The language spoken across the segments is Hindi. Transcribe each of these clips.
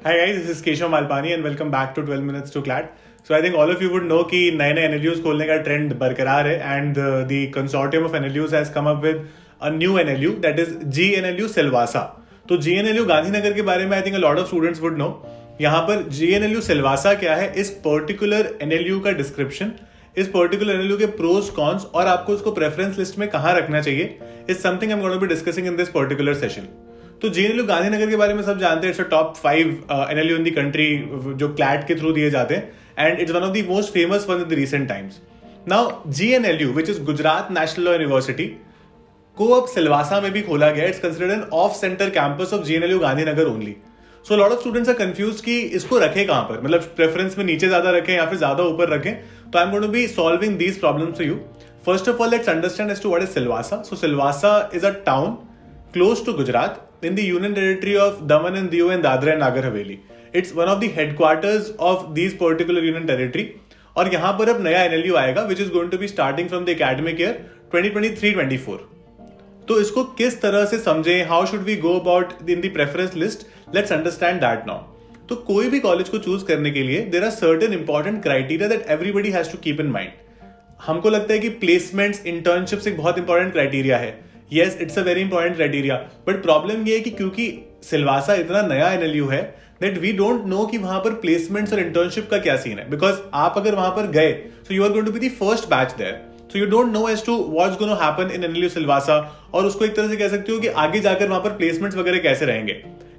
Hi guys, this is Keshav Malpani and welcome back to 12 Minutes to CLAT. So I think all of you would know कि नए नए NLUs खोलने का ट्रेंड बरकरार है and the consortium of NLUs has come up with a new NLU that is GNLU Silvassa. तो GNLU गांधीनगर के बारे में I think a lot of students would know. यहाँ पर GNLU Silvassa क्या है, इस पर्टिकुलर NLU का डिस्क्रिप्शन, इस पर्टिकुलर NLU के प्रोज कॉन्स और आपको उसको प्रेफरेंस लिस्ट में कहाँ रखना चाहिए is something I am going to be discussing in this particular session. तो जेएनएलयू गांधीनगर के बारे में सब जानते हैं. It's top 5 NLU in the country जो क्लैट के थ्रू दिए जाते हैं and it's one of the most famous one in the recent times. Now GNLU which is Gujarat National Law University को अब सिलवासा में भी खोला गया. It's considered an off centre campus of JNLU Gandhinagar only. So lot of students are confuse कि इसको रखें कहां पर, मतलब प्रेफरेंस में नीचे ज्यादा रखें या फिर ज्यादा ऊपर रखें. तो I am going to be solving these problems for you. First of all, let's understand as to what is Silvassa. So Silvassa is a town close to Gujarat in the Union Territory of Daman and Diu and Dadra and Nagar Haveli. It's one of the headquarters of these particular Union Territory. और यहाँ पर अब नया NLU आएगा which is going to be starting from the academic year 2023-24. तो इसको किस तरह से समझें, how should we go about in the preference list? Let's understand that now. तो कोई भी कॉलेज को चूज करने के लिए there are certain important criteria that everybody has to keep in mind. हमको लगता है कि प्लेसमेंट्स, इंटर्नशिप्स एक बहुत इंपॉर्टेंट क्राइटेरिया है. Yes, it's a very important criteria, but problem ये है कि क्योंकि सिलवासा इतना नया एनएलयू है दैट वी डोंट नो कि वहां पर प्लेसमेंट्स और इंटर्नशिप का क्या सीन है. बिकॉज आप अगर वहां पर गए so you are going to be the first batch there, so you don't know as to what's going to happen in NLU Silvassa. और उसको एक तरह से कह सकते हो कि आगे जाकर वहां पर प्लेसमेंट्स वगैरह कैसे रहेंगे.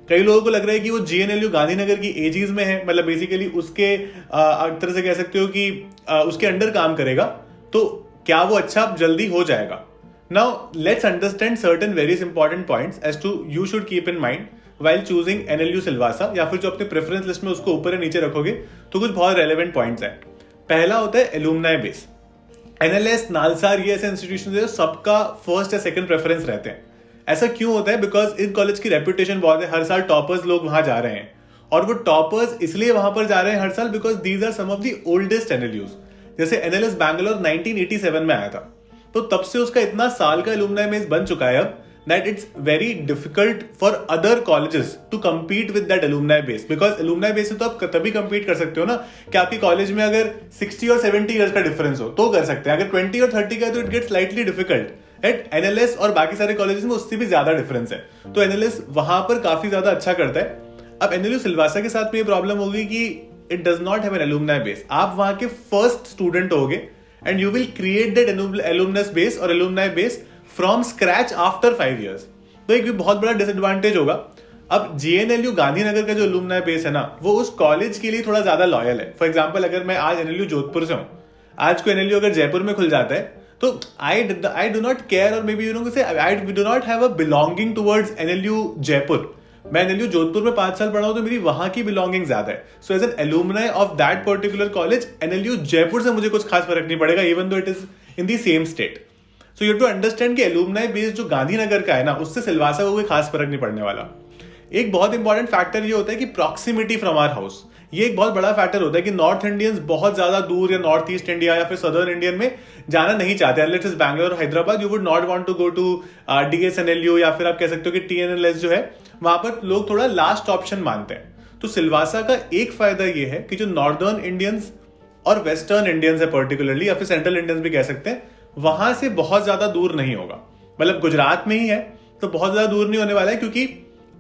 कई लोगों को लग रहा है कि वो जीएनएलयू गांधीनगर की एजीज में है, मतलब बेसिकली उसके एक तरह से कह सकते हो कि उसके अंडर काम करेगा, तो क्या वो अच्छा जल्दी हो जाएगा. Now let's understand certain very important points as to you should keep in mind while choosing NLU Silvassa, या फिर जो अपने प्रेफरेंस लिस्ट में उसको ऊपर या नीचे रखोगे तो कुछ बहुत रेलेवेंट पॉइंट्स हैं. पहला होता है एलुमनाई बेस. एनएलएस, नालसार, ये ऐसे इंस्टीट्यूशन है सबका फर्स्ट या सेकंड प्रेफरेंस रहते हैं. ऐसा क्यों होता है? बिकॉज इन कॉलेज की रेपुटेशन बहुत है, हर साल टॉपर्स लोग वहां जा रहे हैं. और वो टॉपर्स इसलिए वहां पर जा रहे हैं हर साल because these are some of the oldest NLUs. जैसे एनएलएस बैंगलोर 1987 में आया था, तो तब से उसका इतना साल का एलुमनाई बेस बन चुका है अब that it's very difficult for other colleges to compete with that alumni base. Because alumni base से तो आप तभी compete कर सकते हो ना कि आपकी कॉलेज में अगर 60 और 70 ईयर्स का डिफरेंस हो तो कर सकते हैं. अगर 20 और 30 का है तो it get slightly difficult. At NLS और बाकी सारे कॉलेजेस में उससे भी ज्यादा डिफरेंस है, तो एनएलएस वहां पर काफी ज्यादा अच्छा करता है. अब एनएलयू सिलवासा के साथ में ये प्रॉब्लम होगी कि it does not have an alumni base. आप वहां के फर्स्ट स्टूडेंट होगे and you will create that alumnus base और alumni base from scratch after 5 years. तो एक भी बहुत बड़ा डिसएडवांटेज होगा. अब जीएनएलयू गांधीनगर का जो alumni base है ना, वो उस कॉलेज के लिए थोड़ा ज्यादा लॉयल है. फॉर एग्जाम्पल, अगर मैं आज एनएलयू जोधपुर से हूं, आज को एनएलयू अगर जयपुर में खुल जाता है तो आई डू नॉट केयर, और मे बी यू नो से I do not have a belonging towards NLU Jaipur. मैं एनएलयू जोधपुर में 5 साल पढ़ा हूं तो मेरी वहां की बिलोंगिंग ज्यादा है. So as an alumni of that particular college, NLU Jaipur से मुझे कुछ खास फर्क नहीं पड़ेगा even though it is in the same state. So you to understand कि एलुमनाई बेस जो गांधीनगर का है ना, उससे सिलवासा को कोई खास फर्क नहीं पड़ने वाला. एक बहुत इंपॉर्टेंट फैक्टर ये होता है कि प्रॉक्सिमिटी फ्रॉम आवर हाउस. ये एक बहुत बड़ा फैक्टर होता है कि नॉर्थ इंडियंस बहुत ज्यादा दूर या नॉर्थ ईस्ट इंडिया या फिर सदर्न इंडियन में जाना नहीं चाहते. अनलेस इज बैंगलोर और Hyderabad, you would not want to go to DSNLU, या फिर आप कह सकते हो कि टीएनएलएस जो है वहां पर लोग थोड़ा लास्ट ऑप्शन मानते हैं. तो सिलवासा का एक फायदा ये है कि जो नॉर्दर्न इंडियंस और वेस्टर्न इंडियंस है पर्टिकुलरली, या फिर सेंट्रल इंडियंस भी कह सकते हैं, वहां से बहुत ज्यादा दूर नहीं होगा. मतलब गुजरात में ही है तो बहुत ज्यादा दूर नहीं होने वाला है, क्योंकि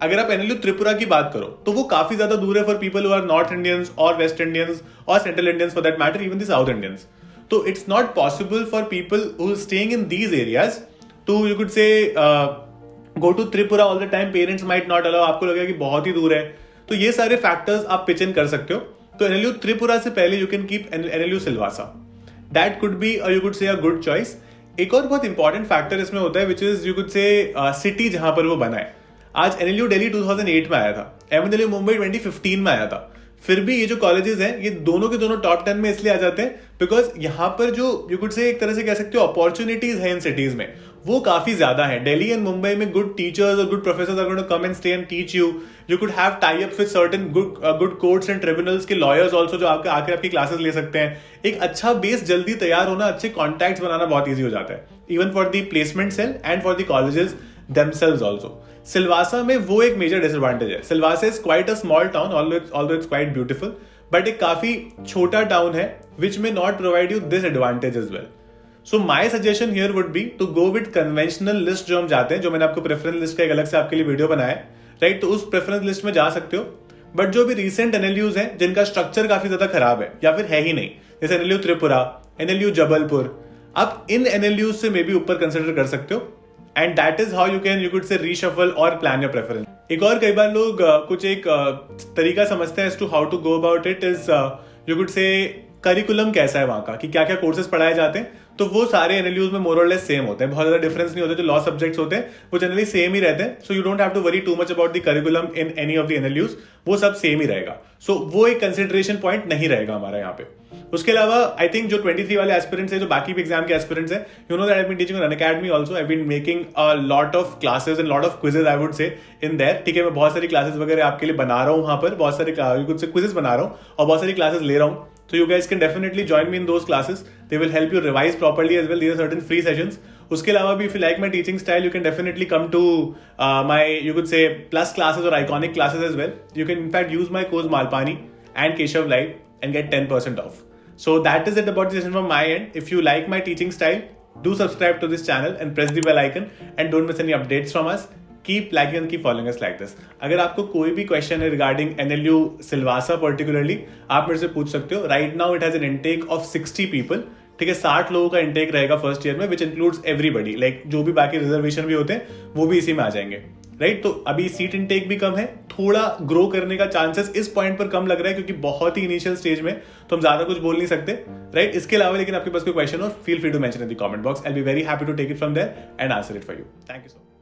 अगर आप एनएलयू त्रिपुरा की बात करो तो वो काफी ज्यादा दूर है for people who are north Indians और वेस्ट इंडियंस और central Indians for that matter, even the south Indians. तो it's not possible for people who staying in these areas to, you could say, go to Tripura all the time. Parents might not allow, आपको लगेगा कि बहुत ही दूर है. तो ये सारे फैक्टर्स आप पिच इन कर सकते हो. तो एनएलयू त्रिपुरा से पहले you can keep NLU Silvassa. That could be, you could से, अ गुड चॉइस. एक और बहुत इंपॉर्टेंट फैक्टर इसमें होता है विच इज, यू कुड से, सिटी जहां पर वो बना है. आज एनएलयू दिल्ली 2008 में आया था, एमएनएलयू मुंबई 2015 में आया था. फिर भी ये जो कॉलेजेस हैं ये दोनों के दोनों टॉप 10 में इसलिए आ जाते हैं बिकॉज यहाँ पर जो यू कुड से एक तरह से कह सकते हो अपॉर्चुनिटीज है इन सिटीज में, वो काफी ज्यादा है. दिल्ली एंड मुंबई में गुड टीचर्स और good professors are going to come and stay and teach you. You could have tie up with certain good courts and tribunals के लॉयर्स आल्सो जो आकर आपकी क्लासेस ले सकते हैं. एक अच्छा बेस जल्दी तैयार होना, अच्छे कॉन्टैक्ट्स बनाना बहुत ईजी हो जाता है, even for the placement cell and for the colleges themselves also. Silvassa में वो एक मेजर डिसएडवांटेज है. Silvassa is quite a small town, although it's quite beautiful, but एक काफी छोटा टाउन है विच में not provide you this advantage as well. So my suggestion here would be to go with conventional list जो हम जाते हैं, जो मैंने आपको प्रेफरेंस लिस्ट का एक अलग से आपके लिए वीडियो बनाया है, राइट. तो उस प्रेफरेंस लिस्ट में जा सकते हो. बट जो भी रिसेंट एनएलयूज हैं जिनका स्ट्रक्चर काफी ज्यादा खराब है या फिर है ही नहीं, जैसे एनएलयू त्रिपुरा, एनएलयू जबलपुर, आप इन एनएलयूज से मे बी ऊपर कंसिडर कर सकते हो. And that is how you could से रीशफल और प्लान योर प्रेफरेंस. एक और कई बार लोग कुछ एक तरीका समझते हैं to how to go about it is you could say curriculum कैसा है वहां का, कि क्या क्या कोर्सेज पढ़ाए जाते हैं. तो वो सारे एनएलयूज में मोर और लेस सेम होते हैं, बहुत ज्यादा डिफरेंस नहीं होते. जो लॉ सब्जेक्ट्स होते हैं वो जनरली सेम ही रहते हैं. So you don't have to worry too much about the curriculum in any of the NLUs, वो सब सेम ही रहेगा. सो वो एक कंसिडरेशन पॉइंट नहीं रहेगा हमारा यहाँ पे. उसके अलावा आई थिंक जो 23 वाले एस्पिरेंट्स है, जो बाकी भी एग्जाम के एस्पिरेंट्स है, you know that I have been teaching on Unacademy also. I have been making a lot of classes and lot of quizzes I would say in there. ठीक है, मैं बहुत सारी क्लासेस वगैरह आपके लिए बना रहा हूँ वहां पर, बहुत सारे क्विजेस बना रहा हूँ और बहुत सारी क्लासेस ले रहा हूँ. So you guys can definitely join me in those classes. They will help you revise properly as well. These are certain free sessions. उसके अलावा भी if you like my teaching style, you can definitely come to my, you could say, plus classes or iconic classes as well. You can in fact use my course Malpani and Keshav Live and get 10% off. So that is it about the session from my end. If you like my teaching style, do subscribe to this channel and press the bell icon and don't miss any updates from us. Keep liking and keep following us like this. अगर आपको कोई भी क्वेश्चन है रिगार्डिंग एनएलयू सिलवासा पर्टिकुलरली, आप मेरे से पूछ सकते हो. Right now it has an intake of 60 people. ठीक है, 60 लोगों का इनटेक रहेगा फर्स्ट ईयर में, विच इंक्लूड्स एवरीबडी. लाइक जो भी बाकी रिजर्वेशन भी होते हैं वो भी इसी में आ जाएंगे, राइट. तो अभी सीट इनटेक भी कम है, थोड़ा ग्रो करने का चांसेस इस पॉइंट पर कम लग रहा है क्योंकि बहुत ही इनिशियल स्टेज में, तो हम ज्यादा कुछ बोल नहीं सकते, राइट. इसके अलावा लेकिन आपके पास कोई क्वेश्चन हो, feel free to mention in the comment box. I will be very happy to take it from there and answer it for you. Thank you so much.